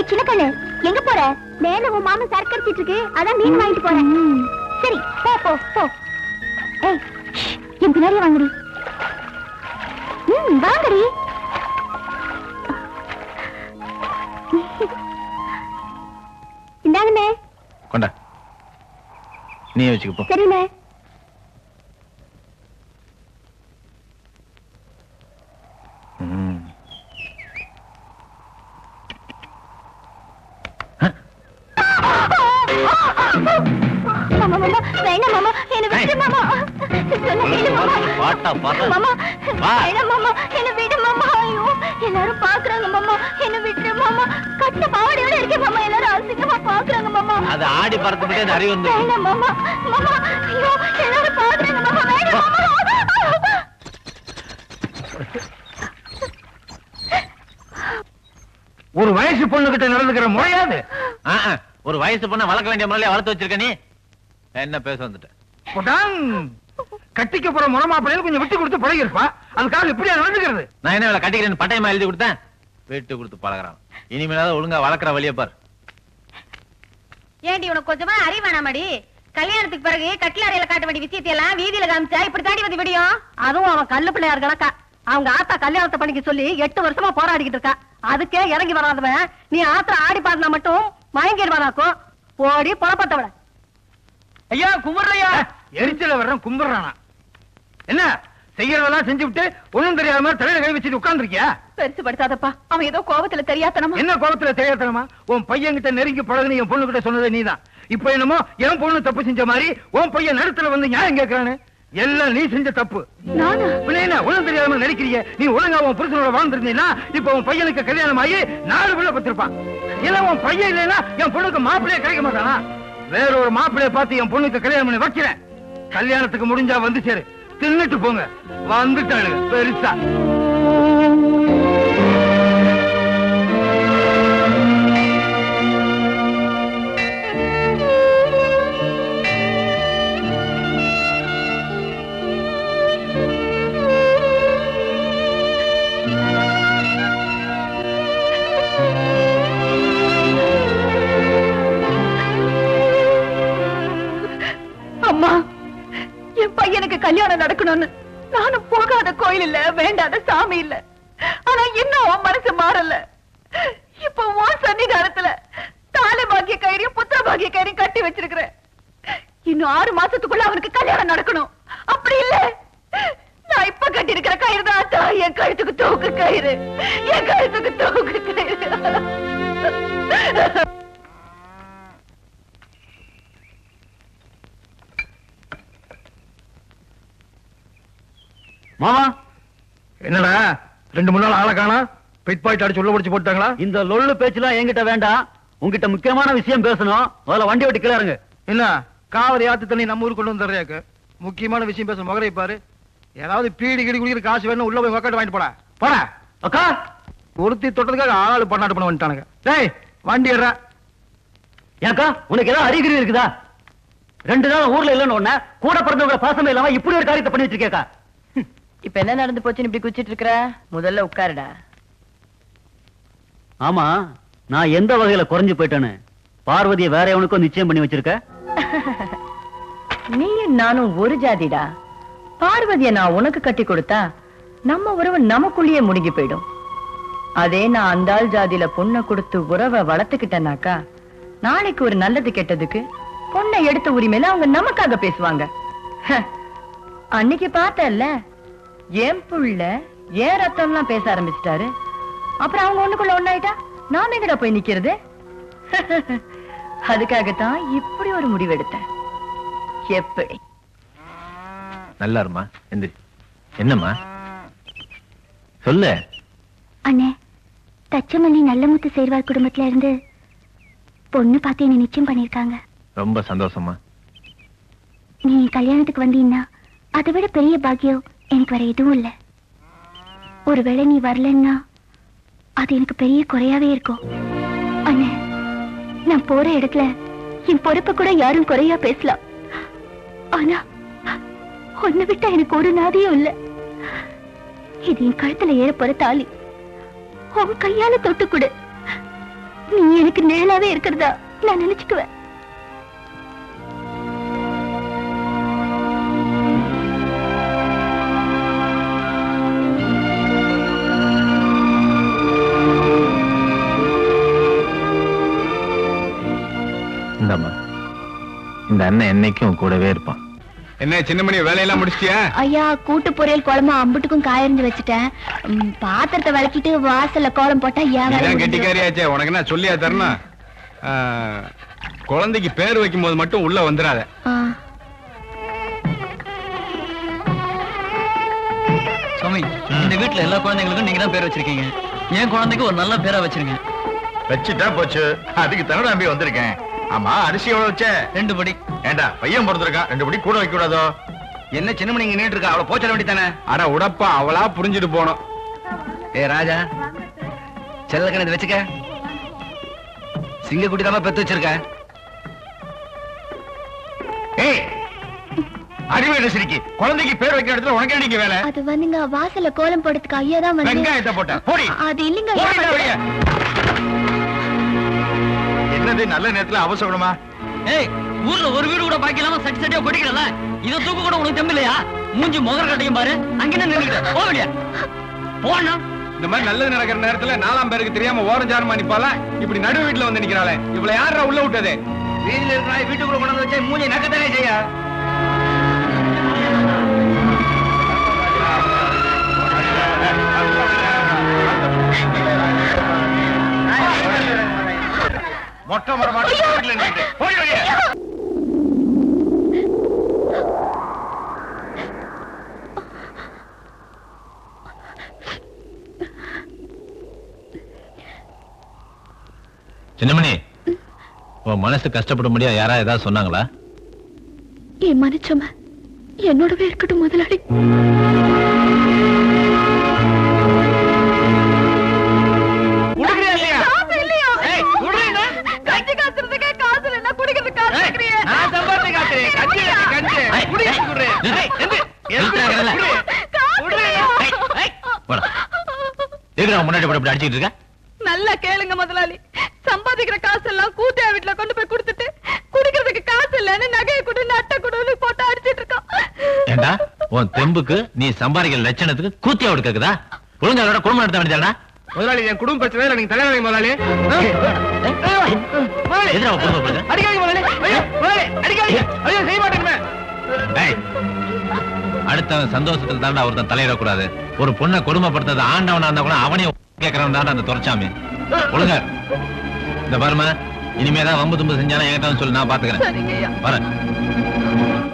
சின்ன கண்ணு எங்க போற? மேல உன் மாமன் சரக்கு அடிச்சிட்டு இருக்கு, அதான் மீன் வாங்கிட்டு போறேன். சரி போ போ போ. ஏய் என் பின்னாடியே வாங்கடி. வாங்கடி. இந்தாங்கண்ணே. கொண்டா, நீ வச்சுக்க போ. சரிண்ணே. எல்லாரும் பாக்குறாங்க மாமா, என்ன விட்டுரு மாமா. கட்ட பாவாடையோட இருக்கே மாமா, எல்லாரும் அசிங்கமா பாக்குறாங்க மாமா. அது ஆடி பறந்துட்டே அந்த அறிவு வந்து. வேணாம் மாமா, மாமா ஐயோ எல்லாரும் பாக்குறாங்க மாமா, வேணாம் மாமா. ஒரு வயசு பொண்ணு கிட்ட நடந்துக்கிற முறையாது. ஒரு வயசு பொண்ணை வளர்க்க வேண்டிய முறையில வளர்த்து வச்சிருக்க நீ என்ன பேச வந்துட்ட? கட்டிக்க போற முறமாப்பிள்ளையில கொஞ்சம் விட்டு கொடுத்து பழகிருப்பா, அதுக்காக இப்படியா நடந்துக்கிறது? நான் என்ன கட்டிக்கிறேன் பட்டயமா எழுதி கொடுத்தேன், விட்டு கொடுத்து பழகிறான். இனிமேலாவது ஒழுங்கா வளர்க்குற வழிய பார். ஏண்டி உனக்கு கொஞ்சமா அறிவானாமடி? கல்யாணத்துக்கு பிறகு கட்டில அறையில காட்ட வேண்டிய விஷயத்தை எல்லாம் வீதியில காமிச்சா இப்படி தாண்டி வந்து விடியும். அதுவும் அவன் கல்லு பிள்ளையார் கணக்கா அவங்க ஆத்தா கல்யாணத்தை பண்ணிக்க சொல்லி 8 வருஷமா போராடிக்கிட்டு இருக்கா. அதுக்கே இறங்கி வராதவன் நீ ஆத்திர ஆடி பாடினா மட்டும் மயங்கிடுவானாக்கும். போடி பொழப்பத்தவள. ஐயா கும்பிடுறையா. எரிச்சல வர்றேன் கும்பிடுறானா? என்ன செய்யறதெல்லாம் செஞ்சு விட்டு ஒண்ணும் தெரியாத மாதிரி தலையில கை வச்சுட்டு உட்கார்ந்துருக்கியா? பெருசு படுத்தாதப்பா, அவன் ஏதோ கோபத்துல தெரியாதனமா. என்ன கோபத்துல தெரியாதனமா? உன் பையன் கிட்ட நெருங்கி பழகுன்னு என் பொண்ணு கிட்ட சொன்னது நீதான். இப்ப என்னமோ என் பொண்ணு தப்பு செஞ்ச மாதிரி உன் பையன் நடுத்துல வந்து நியாயம் கேட்கறானு. எல்லாம் நீ செஞ்ச தப்பு. என்ன ஒண்ணும் தெரியாம நடிக்கிறீங்க? நீ ஒழுங்கா உன் புருஷனோட வாழ்ந்துருந்தீங்கன்னா இப்ப உன் பையனுக்கு கல்யாணம் ஆகி 4 பிள்ளை பத்திருப்பான். இல்ல உன் பையன் இல்லைன்னா என் பொண்ணுக்கு மாப்பிள்ளையே கிடைக்க மாட்டானா? வேற ஒரு மாப்பிள்ளைய பார்த்து என் பொண்ணுக்கு கல்யாணம் பண்ணி வைக்கிறேன். கல்யாணத்துக்கு முடிஞ்சா வந்து சேரு, தின்னுட்டு போங்க. வந்துட்டாளுங்க பெருசா. அம்மா, என் பையனுக்கு கல்யாணம் நடக்கணும்னு நானும் போகாத கோயில் இல்ல, வேண்டாத சாமி இல்ல. ஆனா இன்னும் உன் மனசு மாறல. இப்ப உன் சன்னிதானத்துல தாலி பாக்கிய கயிறையும் புத்திர பாக்கிய கயிறையும் கட்டி வச்சிருக்கிறேன். இன்னும் 6 மாசத்துக்குள்ள அவனுக்கு கல்யாணம் நடக்கணும். அப்படி இல்ல, நான் இப்ப கட்டி இருக்கிற கயிறு தான் என் கழுத்துக்கு தூக்கு கயிறு. என் கழுத்துக்கு தூக்கு கயிறு. மாமா என்னடா 2-3 நாள் ஆளை காணா? பிட் பாயிண்ட் அடிச்சு உள்ள முடிச்சு போட்டாங்களா? இந்த லொள்ளு பேச்சுலாம் என்கிட்ட வேண்டாம். உங்ககிட்ட முக்கியமான விஷயம் பேசணும். முதல்ல வண்டி ஓட்டி கிளறுங்க. என்ன காவிரி ஆத்து தண்ணி நம்ம ஊருக்கு கொண்டு வந்துடுறியாக்கு? முக்கியமான விஷயம் பேச முகரை பாரு. ஏதாவது பீடி கிடி குடிக்கிற காசு வேணும், உள்ள போய் வக்காட்டு வாங்கிட்டு போடா. போடா அக்கா. ஒருத்தி தொட்டதுக்காக ஆளு பண்ணாட்டு பண்ண வந்துட்டானுங்க. டேய் வண்டி ஏறா. ஏக்கா உனக்கு ஏதாவது அறிகுறி இருக்குதா? 2 நாள் ஊர்ல இல்லன்னு ஒண்ணு கூட பிறந்தவங்க பாசமே இல்லாம இப்படி ஒரு காரியத்தை பண்ணி வச்சிருக்கேக்கா. இப்ப என்ன நடந்து போச்சுன்னு இப்படி குச்சிட்டு இருக்கிற? முதல்ல உட்காருடா. ஆமா, நான் எந்த வகையில குறைஞ்சு போயிட்டேன்னு பார்வதியை வேற எவனுக்கும் நிச்சயம் பண்ணி வச்சிருக்க? நீயும் நானும் ஒரு ஜாதிடா. பார்வதிய நான் உனக்கு கட்டி கொடுத்தா நம்ம உறவு நமக்குள்ளேயே முடுங்கி போயிடும். அதே நான் அந்த ஆள் ஜாதியில பொண்ணை கொடுத்து உறவை வளர்த்துக்கிட்டேனாக்கா நாளைக்கு ஒரு நல்லது கெட்டதுக்கு பொண்ணை எடுத்த உரிமையில அவங்க நமக்காக பேசுவாங்க. அன்னைக்கு பார்த்தல்ல, என் புள்ள ஏன் ரத்தம்லாம் பேச ஆரம்பிச்சிட்டாரு. அப்புறம் அவங்க ஒண்ணுக்குள்ள ஒண்ணாயிட்டா நாம எங்கடா போய் நிக்கிறது? அதுக்காகத்தான் இப்படி ஒரு முடிவு எடுத்தேன். எப்படி? நல்லா இருமா. எந்திரி. என்னம்மா சொல்லு. அண்ணே, தச்சமல்லி நல்லமுத்து சேர்வார் குடும்பத்துல இருந்து பொண்ணு பார்த்து என்ன நிச்சயம் பண்ணிருக்காங்க. ரொம்ப சந்தோஷமா. நீ கல்யாணத்துக்கு வந்தீங்கன்னா அதை விட பெரிய பாக்கியம் எனக்கு வேற எதுவும் இல்ல. ஒருவேளை நீ வரலன்னா அது எனக்கு பெரிய குறையாவே இருக்கும். அண்ணே, நான் போற இடத்துல என் பொறுப்பை கூட யாரும் குறையா பேசலாம். ஆனா உன்னை விட்டா எனக்கு ஒரு நாதியும் இல்ல. இது என் கழுத்துல ஏற போற தாலி. உன் கையால தொட்டு கொடு. நீ எனக்கு நிழலாவே இருக்கிறதா நான் நினைச்சுக்குவேன். இந்தம்மா, இந்த அண்ணன் என்னைக்கும் கூடவே இருப்பான். என்ன சின்னமணி, வேலையெல்லாம் முடிச்சிட்டியா? ஐயா, கூட்டு பொரியல் குழம்பு அம்புட்டுக்கும் காயறிஞ்சு வச்சுட்டேன். பாத்திரத்தை விளக்கிட்டு வாசல்ல கோலம் போட்டா இதான் கெட்டிக்காரியாச்சே, உனக்கு என்ன சொல்லியா தரணும்? குழந்தைக்கு பேர் வைக்கும் போது மட்டும் உள்ள வந்துடாத. சுவாமி, இந்த வீட்டுல எல்லா குழந்தைங்களுக்கும் நீங்க தான் பேர் வச்சிருக்கீங்க. என் குழந்தைக்கு ஒரு நல்ல பேரா வச்சிருங்க. வச்சுட்டா போச்சு, அதுக்கு தானே நம்பி வந்திருக்கேன். ஆமா, அரிசி எவ்வளவு வச்ச? 2 படி. ஏண்டா, பையன் பிறந்திருக்கான், 2 படி கூட வைக்க கூடாதோ? என்ன சின்னமணி இங்க நின்று இருக்கா? அவளை போச்சல வேண்டி தானே? அட உடப்பா, அவளா புரிஞ்சுட்டு போனோம். ஏ ராஜா, செல்ல கணக்கு வச்சுக்க. சிங்க குட்டி தான் பெத்து வச்சிருக்க. ஏய், அறிவு சிரிக்கி, குழந்தைக்கு பேர் வைக்கிற இடத்துல உனக்கு என்னைக்கு வேலை? அது வந்துங்க, வாசல்ல கோலம் போடுறதுக்கு ஐயா தான் வந்து. வெங்காயத்தை போட்ட போடி. அது இல்லைங்க. என்னது நல்ல நேரத்துல அவசரமா? ஏய், ஊர்ல ஒரு வீடு கூட பாக்கி இல்லாம சட்டி சட்டியா படிக்கிறல, இத தூக்க கூட உனக்கு தெம்பில்லையா? மூஞ்சி முகர் கட்டையும் பாரு, அங்க என்ன நின்னுக்கிட்ட? போவடியா போனா. இந்த மாதிரி நல்லது நடக்கிற நேரத்துல 4ஆம் பேருக்கு தெரியாம ஓரஞ்சாரமா நிப்பால, இப்படி நடு வீட்டுல வந்து நிக்கிறாளே, இவளை யாரா உள்ள விட்டது? வீட்டுல இருக்கிற வீட்டுக்குள்ள கொண்டு வந்து வச்சா மூஞ்சி நக்கத்தானே செய்யா. மொட்டை மரமாட்டி போய் வெளியே. சின்னமணி, உன் மனசு கஷ்டப்பட முடியாது யாரா ஏதாவது சொன்னாங்களா? என் மனுச்சம என்னோடவே இருக்கட்டும் முதலாளி. முன்னாடி அடிச்சுட்டு இருக்க. நல்லா கேளுங்க முதலாளி, சம்பாதிக்கிற காசு எல்லாம் கூட்டியா வீட்டுல கொண்டு போய் கொடுத்துட்டு குடிக்கிறதுக்கு காசு இல்லன்னு நகையை கொடு நட்டை கொடுன்னு போட்டு அடிச்சிட்டு இருக்கான். ஏண்டா, உன் தெம்புக்கு நீ சம்பாதிக்கிற லட்சணத்துக்கு கூத்தியா கொடுக்குதா? ஒழுங்கா அதோட குடும்பம் நடத்த வேண்டியதானா? முதலாளி, என் குடும்ப பிரச்சனை நீங்க தலைவலி முதலாளி. எதிரா குடும்பம் அடிக்காதீங்க முதலாளி. ஐயோ முதலாளி, அடிக்காதீங்க. ஐயோ செய்ய மாட்டேங்குமே. அடுத்தவன் சந்தோஷத்துல தாண்டா ஒருத்தன் தலையிடக்கூடாது. ஒரு பொண்ணை கொடுமைப்படுத்தது ஆண்டவனா இருந்தா கூட அவனே கேட்கறவன் தாண்டா அந்த துரைச்சாமி. ஒழுங்க இந்த பாருமா, இனிமேதான் வம்பு தும்பு செஞ்சாலும் என்கிட்ட சொல்லு, நான் பாத்துக்கிறேன். வரேன்.